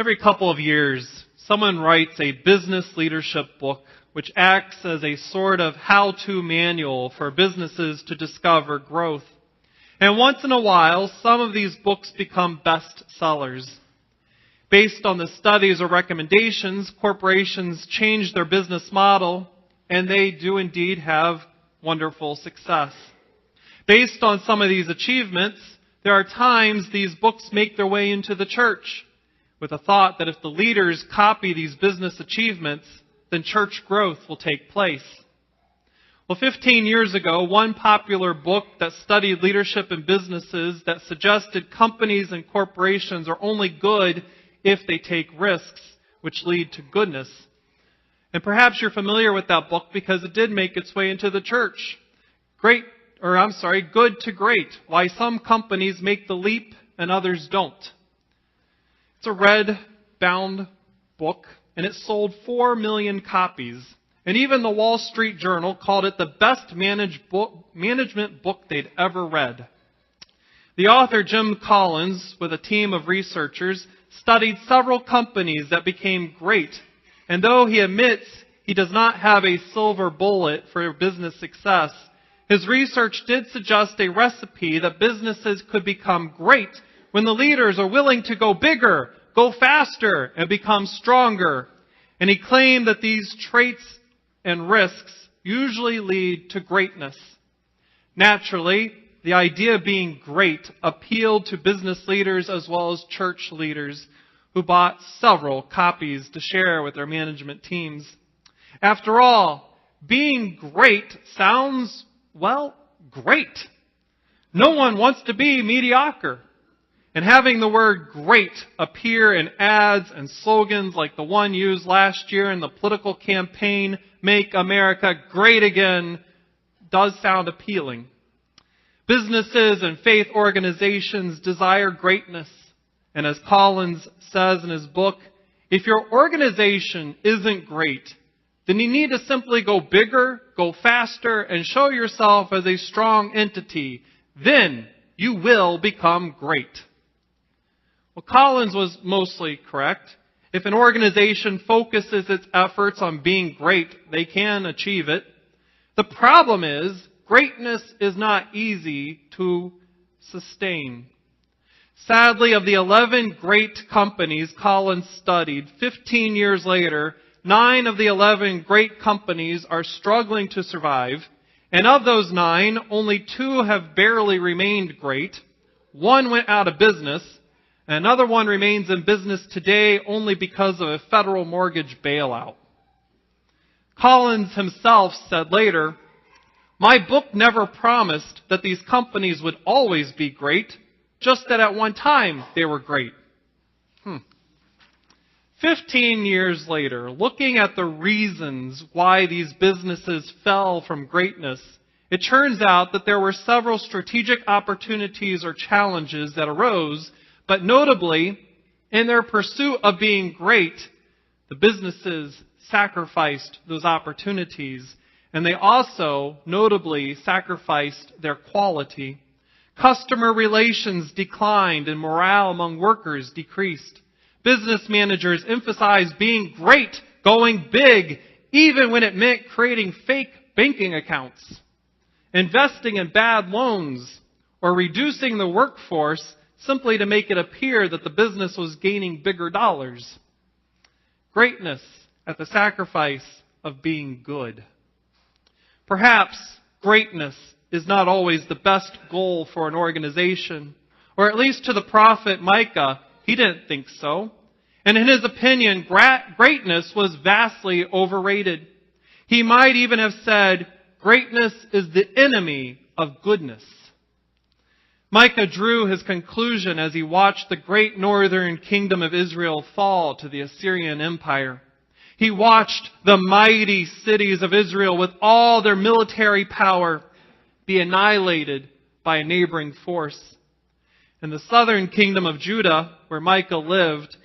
Every couple of years, someone writes a business leadership book which acts as a sort of how-to manual for businesses to discover growth. And once in a while, some of these books become bestsellers. Based on the studies or recommendations, corporations change their business model, and they do indeed have wonderful success. Based on some of these achievements, there are times these books make their way into the church, with a thought that if the leaders copy these business achievements, then church growth will take place. Well, 15 years ago, one popular book that studied leadership in businesses that suggested companies and corporations are only good if they take risks, which lead to goodness. And perhaps you're familiar with that book because it did make its way into the church. Good to Great, Why Some Companies Make the Leap and Others Don't. It's a red-bound book, and it sold 4 million copies. And even the Wall Street Journal called it the best management book they'd ever read. The author, Jim Collins, with a team of researchers, studied several companies that became great. And though he admits he does not have a silver bullet for business success, his research did suggest a recipe that businesses could become great when the leaders are willing to go bigger, go faster, and become stronger. And he claimed that these traits and risks usually lead to greatness. Naturally, the idea of being great appealed to business leaders as well as church leaders who bought several copies to share with their management teams. After all, being great sounds, great. No one wants to be mediocre. And having the word great appear in ads and slogans like the one used last year in the political campaign, Make America Great Again, does sound appealing. Businesses and faith organizations desire greatness. And as Collins says in his book, if your organization isn't great, then you need to simply go bigger, go faster, and show yourself as a strong entity. Then you will become great. Well, Collins was mostly correct. If an organization focuses its efforts on being great, they can achieve it. The problem is, greatness is not easy to sustain. Sadly, of the 11 great companies Collins studied, 15 years later, 9 of the 11 great companies are struggling to survive. And of those 9, only 2 have barely remained great. 1 went out of business. Another one remains in business today only because of a federal mortgage bailout. Collins himself said later, "My book never promised that these companies would always be great, just that at one time they were great." 15 years later, looking at the reasons why these businesses fell from greatness, it turns out that there were several strategic opportunities or challenges that arose. But notably, in their pursuit of being great, the businesses sacrificed those opportunities. And they also, notably, sacrificed their quality. Customer relations declined and morale among workers decreased. Business managers emphasized being great, going big, even when it meant creating fake banking accounts, investing in bad loans, or reducing the workforce simply to make it appear that the business was gaining bigger dollars. Greatness at the sacrifice of being good. Perhaps greatness is not always the best goal for an organization, or at least to the prophet Micah, he didn't think so. And in his opinion, greatness was vastly overrated. He might even have said, greatness is the enemy of goodness. Micah drew his conclusion as he watched the great northern kingdom of Israel fall to the Assyrian Empire. He watched the mighty cities of Israel with all their military power be annihilated by a neighboring force. In the southern kingdom of Judah, where Micah lived,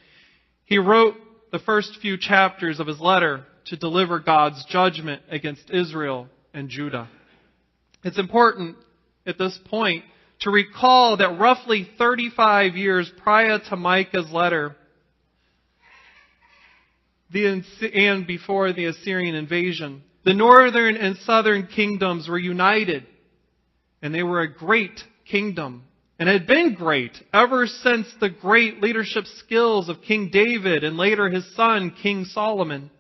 he wrote the first few chapters of his letter to deliver God's judgment against Israel and Judah. It's important at this point to recall that roughly 35 years prior to Micah's letter, and before the Assyrian invasion. The northern and southern kingdoms were united, and they were a great kingdom, and had been great ever since the great leadership skills of King David and later his son, King Solomon.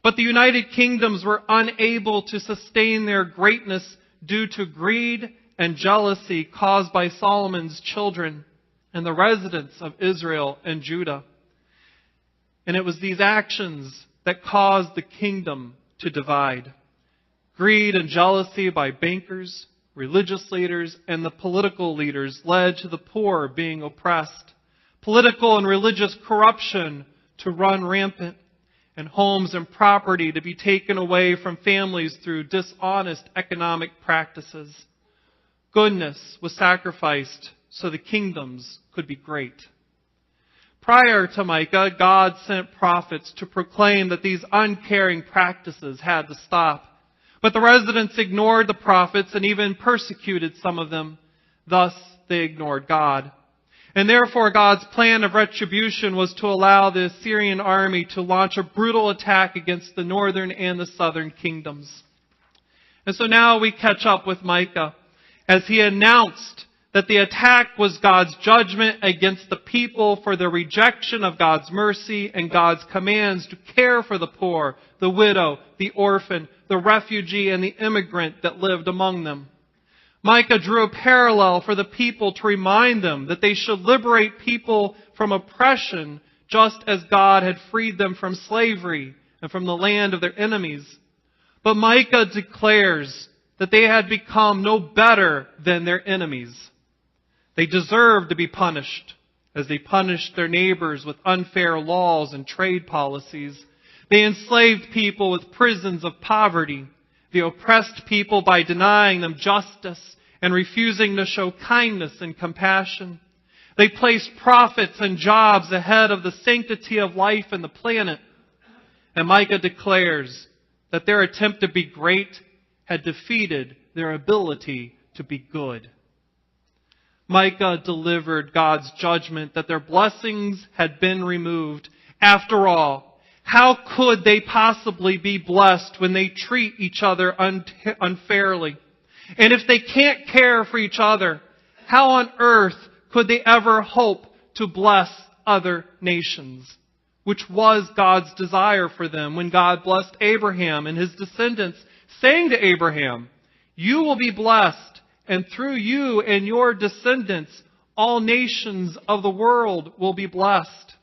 But the united kingdoms were unable to sustain their greatness due to greed and jealousy caused by Solomon's children and the residents of Israel and Judah. And it was these actions that caused the kingdom to divide. Greed and jealousy by bankers, religious leaders, and the political leaders led to the poor being oppressed. Political and religious corruption to run rampant, and homes and property to be taken away from families through dishonest economic practices. Goodness was sacrificed so the kingdoms could be great. Prior to Micah, God sent prophets to proclaim that these uncaring practices had to stop. But the residents ignored the prophets and even persecuted some of them. Thus, they ignored God. And therefore, God's plan of retribution was to allow the Assyrian army to launch a brutal attack against the northern and the southern kingdoms. And so now we catch up with Micah as he announced that the attack was God's judgment against the people for their rejection of God's mercy and God's commands to care for the poor, the widow, the orphan, the refugee, and the immigrant that lived among them. Micah drew a parallel for the people to remind them that they should liberate people from oppression just as God had freed them from slavery and from the land of their enemies. But Micah declares that they had become no better than their enemies. They deserved to be punished as they punished their neighbors with unfair laws and trade policies. They enslaved people with prisons of poverty. They oppressed people by denying them justice and refusing to show kindness and compassion. They placed profits and jobs ahead of the sanctity of life and the planet. And Micah declares that their attempt to be great had defeated their ability to be good. Micah delivered God's judgment that their blessings had been removed. After all, how could they possibly be blessed when they treat each other unfairly? And if they can't care for each other, how on earth could they ever hope to bless other nations? Which was God's desire for them when God blessed Abraham and his descendants, saying to Abraham, "You will be blessed, and through you and your descendants, all nations of the world will be blessed."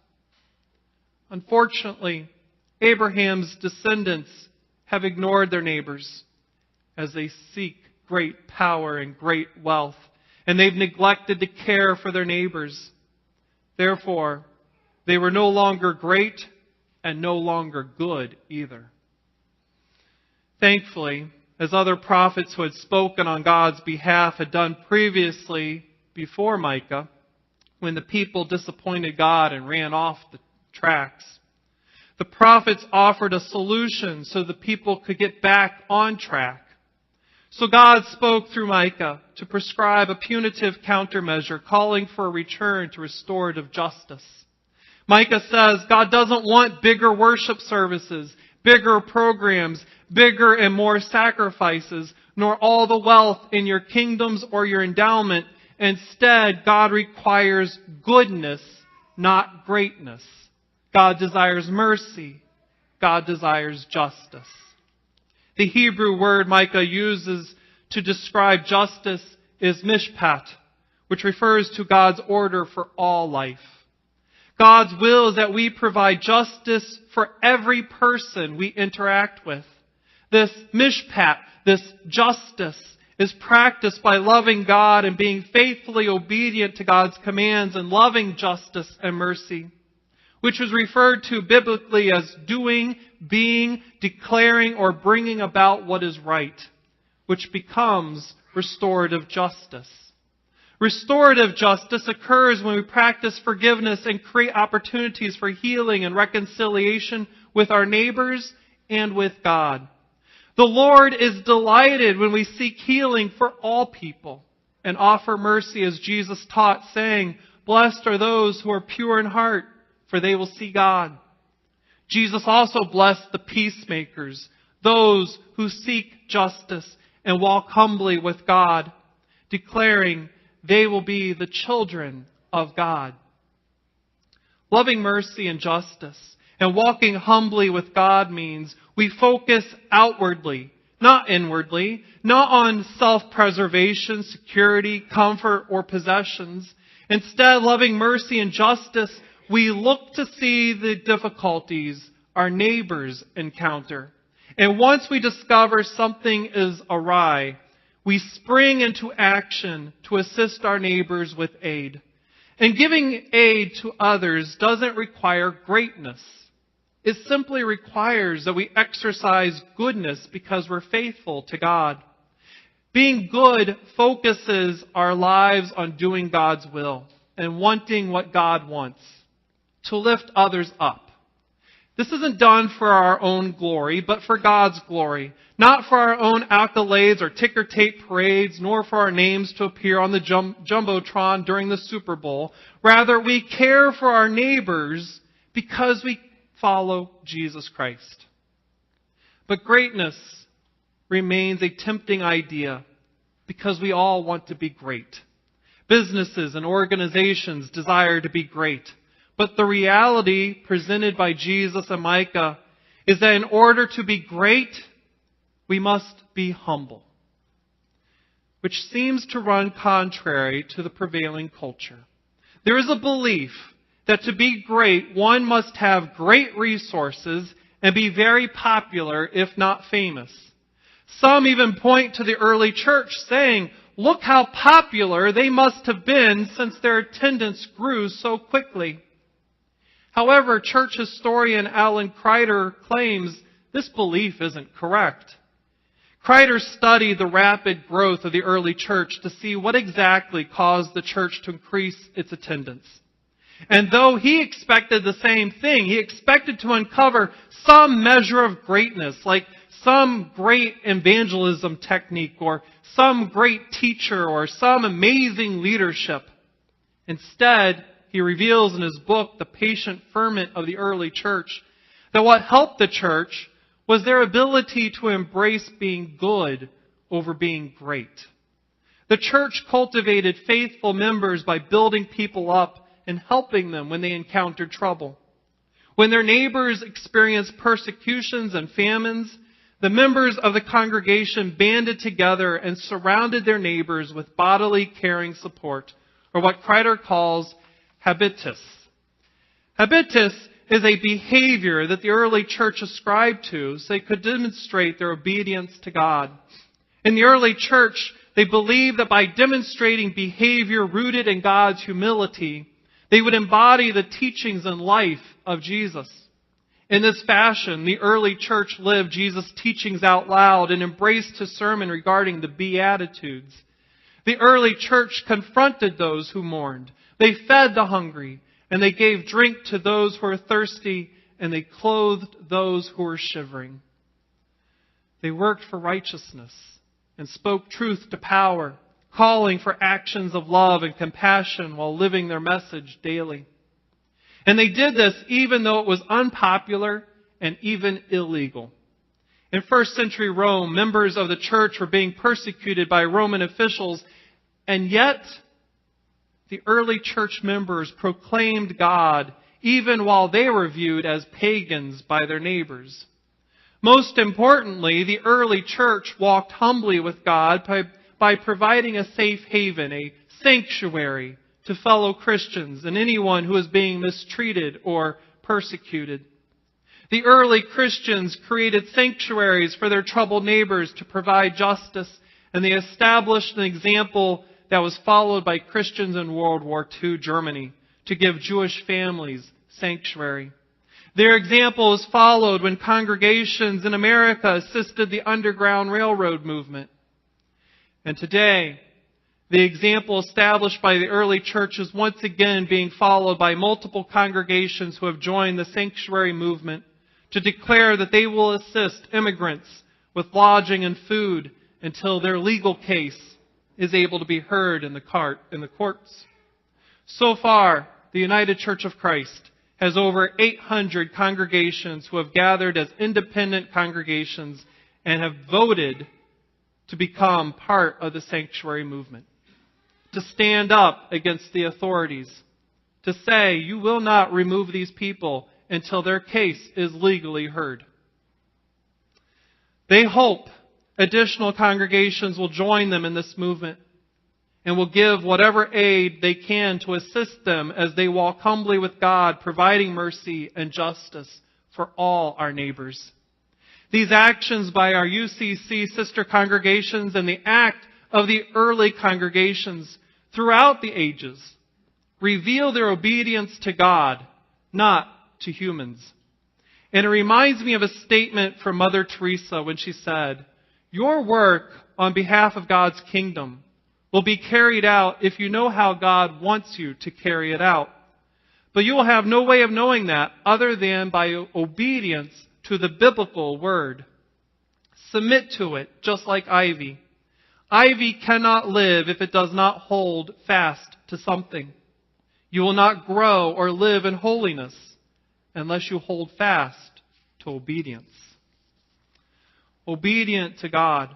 Unfortunately, Abraham's descendants have ignored their neighbors as they seek great power and great wealth, and they've neglected to care for their neighbors. Therefore, they were no longer great and no longer good either. Thankfully, as other prophets who had spoken on God's behalf had done previously before Micah, when the people disappointed God and ran off the tracks, the prophets offered a solution so the people could get back on track. So God spoke through Micah to prescribe a punitive countermeasure calling for a return to restorative justice. Micah says God doesn't want bigger worship services, bigger programs, bigger and more sacrifices, nor all the wealth in your kingdoms or your endowment. Instead, God requires goodness, not greatness. God desires mercy. God desires justice. The Hebrew word Micah uses to describe justice is mishpat, which refers to God's order for all life. God's will is that we provide justice for every person we interact with. This mishpat, this justice, is practiced by loving God and being faithfully obedient to God's commands and loving justice and mercy, which was referred to biblically as doing, being, declaring, or bringing about what is right, which becomes restorative justice. Restorative justice occurs when we practice forgiveness and create opportunities for healing and reconciliation with our neighbors and with God. The Lord is delighted when we seek healing for all people and offer mercy as Jesus taught, saying, "Blessed are those who are pure in heart, for they will see God." Jesus also blessed the peacemakers, those who seek justice and walk humbly with God, declaring they will be the children of God. Loving mercy and justice and walking humbly with God means we focus outwardly, not inwardly, not on self-preservation, security, comfort, or possessions. Instead, loving mercy and justice, we look to see the difficulties our neighbors encounter. And once we discover something is awry, we spring into action to assist our neighbors with aid. And giving aid to others doesn't require greatness. It simply requires that we exercise goodness because we're faithful to God. Being good focuses our lives on doing God's will and wanting what God wants, to lift others up. This isn't done for our own glory, but for God's glory. Not for our own accolades or ticker tape parades, nor for our names to appear on the Jumbotron during the Super Bowl. Rather, we care for our neighbors because we follow Jesus Christ. But greatness remains a tempting idea because we all want to be great. Businesses and organizations desire to be great. But the reality presented by Jesus and Micah is that in order to be great, we must be humble, which seems to run contrary to the prevailing culture. There is a belief that to be great, one must have great resources and be very popular, if not famous. Some even point to the early church saying, look how popular they must have been since their attendance grew so quickly. However, church historian Alan Kreider claims this belief isn't correct. Kreider studied the rapid growth of the early church to see what exactly caused the church to increase its attendance. And though he expected the same thing, he expected to uncover some measure of greatness, like some great evangelism technique or some great teacher or some amazing leadership. Instead, he reveals in his book, The Patient Ferment of the Early Church, that what helped the church was their ability to embrace being good over being great. The church cultivated faithful members by building people up and helping them when they encountered trouble. When their neighbors experienced persecutions and famines, the members of the congregation banded together and surrounded their neighbors with bodily caring support, or what Kreider calls habitus. Habitus is a behavior that the early church ascribed to so they could demonstrate their obedience to God. In the early church, they believed that by demonstrating behavior rooted in God's humility, they would embody the teachings and life of Jesus. In this fashion, the early church lived Jesus' teachings out loud and embraced his sermon regarding the Beatitudes. The early church confronted those who mourned. They fed the hungry, and they gave drink to those who were thirsty, and they clothed those who were shivering. They worked for righteousness and spoke truth to power, calling for actions of love and compassion while living their message daily. And they did this even though it was unpopular and even illegal. In first century Rome, members of the church were being persecuted by Roman officials, and yet the early church members proclaimed God even while they were viewed as pagans by their neighbors. Most importantly, the early church walked humbly with God by providing a safe haven, a sanctuary to fellow Christians and anyone who was being mistreated or persecuted. The early Christians created sanctuaries for their troubled neighbors to provide justice, and they established an example that was followed by Christians in World War II Germany to give Jewish families sanctuary. Their example was followed when congregations in America assisted the Underground Railroad movement. And today, the example established by the early church is once again being followed by multiple congregations who have joined the sanctuary movement to declare that they will assist immigrants with lodging and food until their legal case is able to be heard in the courts. So far, the United Church of Christ has over 800 congregations who have gathered as independent congregations and have voted to become part of the sanctuary movement, to stand up against the authorities, to say, you will not remove these people until their case is legally heard. They hope additional congregations will join them in this movement and will give whatever aid they can to assist them as they walk humbly with God, providing mercy and justice for all our neighbors. These actions by our UCC sister congregations and the act of the early congregations throughout the ages reveal their obedience to God, not to humans. And it reminds me of a statement from Mother Teresa when she said, "Your work on behalf of God's kingdom will be carried out if you know how God wants you to carry it out. But you will have no way of knowing that other than by obedience to the biblical word. Submit to it, just like ivy. Ivy cannot live if it does not hold fast to something. You will not grow or live in holiness unless you hold fast to obedience." Obedient to God.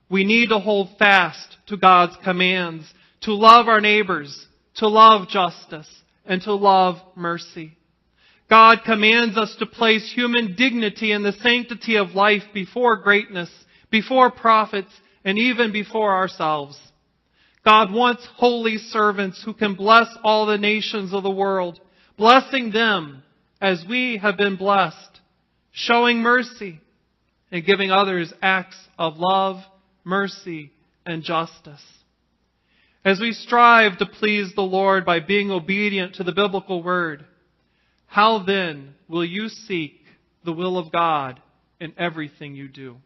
We need to hold fast to God's commands, to love our neighbors, to love justice, and to love mercy. God commands us to place human dignity and the sanctity of life before greatness, before profits, and even before ourselves. God wants holy servants who can bless all the nations of the world, blessing them as we have been blessed, showing mercy and giving others acts of love, mercy, and justice. As we strive to please the Lord by being obedient to the biblical word, how then will you seek the will of God in everything you do?